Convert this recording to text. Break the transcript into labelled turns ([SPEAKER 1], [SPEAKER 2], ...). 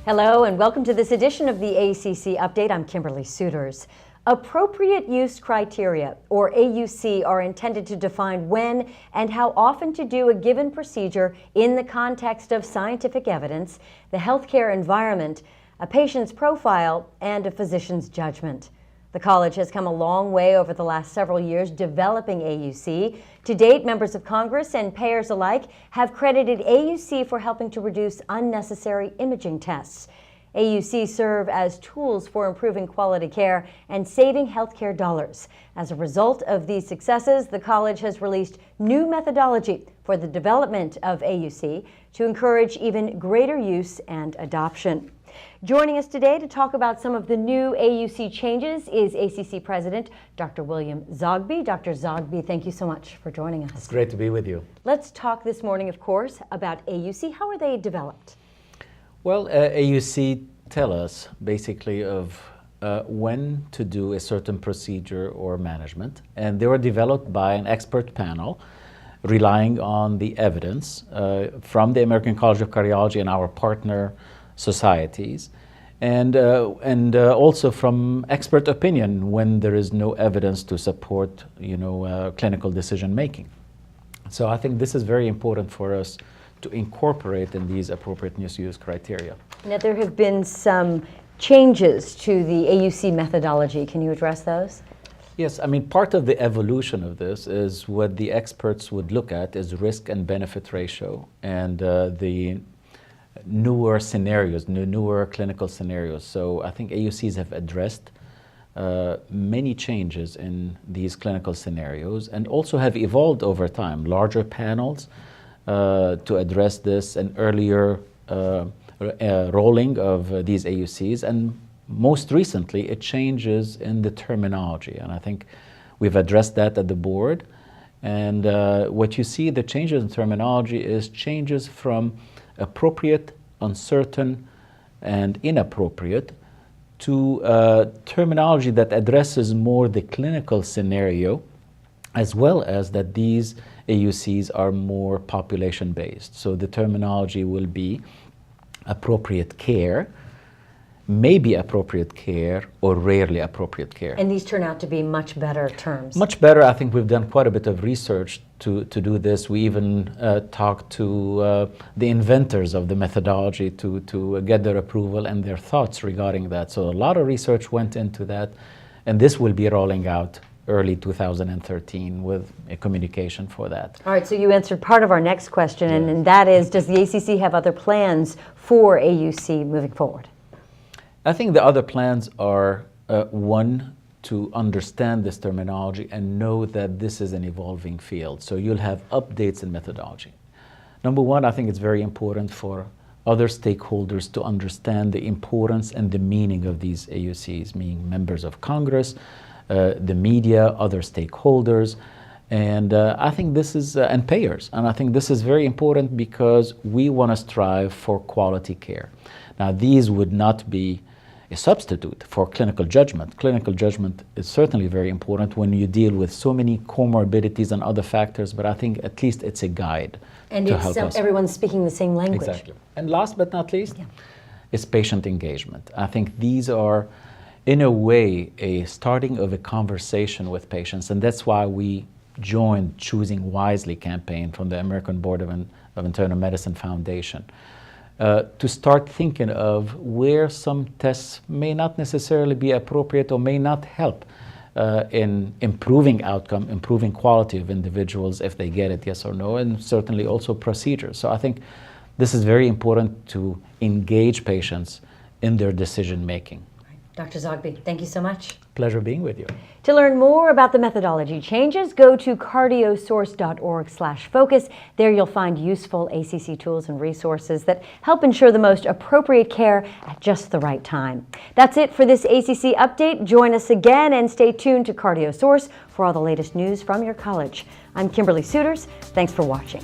[SPEAKER 1] Hello and welcome to this edition of the ACC Update. I'm Kimberly Suiters. Appropriate use criteria, or AUC, are intended to define when and how often to do a given procedure in the context of scientific evidence, the healthcare environment, a patient's profile, and a physician's judgment. The college has come a long way over the last several years developing AUC. To date, members of Congress and payers alike have credited AUC for helping to reduce unnecessary imaging tests. AUC serve as tools for improving quality care and saving healthcare dollars. As a result of these successes, the college has released new methodology for the development of AUC to encourage even greater use and adoption. Joining us today to talk about some of the new AUC changes is ACC President Dr. William Zogby. Dr. Zogby, thank you so much for joining us.
[SPEAKER 2] It's great to be with you.
[SPEAKER 1] Let's talk this morning, of course, about AUC. How are they developed?
[SPEAKER 2] Well, AUC tell us basically of when to do a certain procedure or management, and they were developed by an expert panel relying on the evidence from the American College of Cardiology and our partner societies, and also from expert opinion when there is no evidence to support, clinical decision making. So I think this is very important for us to incorporate in these appropriate use criteria.
[SPEAKER 1] Now, there have been some changes to the AUC methodology. Can you address those?
[SPEAKER 2] Yes, I mean, part of the evolution of this is what the experts would look at is risk and benefit ratio and the newer scenarios, newer clinical scenarios. So I think AUCs have addressed many changes in these clinical scenarios and also have evolved over time. Larger panels to address this, and earlier rolling of these AUCs, and most recently it changes in the terminology, and I think we've addressed that at the board. And what you see, the changes in terminology is changes from appropriate, uncertain, and inappropriate to terminology that addresses more the clinical scenario, as well as that these AUCs are more population-based. So the terminology will be appropriate care, maybe appropriate care, or rarely appropriate care.
[SPEAKER 1] And these turn out to be much better terms.
[SPEAKER 2] Much better. I think we've done quite a bit of research to do this. We even talked to the inventors of the methodology to get their approval and their thoughts regarding that. So a lot of research went into that, and this will be rolling out early 2013 with a communication for that.
[SPEAKER 1] All right, so you answered part of our next question, and that is, does the ACC have other plans for AUC moving forward?
[SPEAKER 2] I think the other plans are, one, to understand this terminology and know that this is an evolving field. So you'll have updates in methodology. Number one, I think it's very important for other stakeholders to understand the importance and the meaning of these AUCs, meaning members of Congress, the media, other stakeholders, and I think this is, and payers. And I think this is very important because we want to strive for quality care. Now, these would not be a substitute for clinical judgment. Clinical judgment is certainly very important when you deal with so many comorbidities and other factors, but I think at least it's a guide to help us.
[SPEAKER 1] Everyone's speaking the same language.
[SPEAKER 2] Exactly. And last but not least, is patient engagement. I think these are, in a way, a starting of a conversation with patients, and that's why we joined Choosing Wisely campaign from the American Board of Internal Medicine Foundation. To start thinking of where some tests may not necessarily be appropriate or may not help in improving outcome, improving quality of individuals if they get it, yes or no, and certainly also procedures. So I think this is very important to engage patients in their decision making.
[SPEAKER 1] Dr. Zogby, thank you so much.
[SPEAKER 2] Pleasure being with you.
[SPEAKER 1] To learn more about the methodology changes, go to cardiosource.org/focus. There you'll find useful ACC tools and resources that help ensure the most appropriate care at just the right time. That's it for this ACC update. Join us again and stay tuned to CardioSource for all the latest news from your college. I'm Kimberly Suiters. Thanks for watching.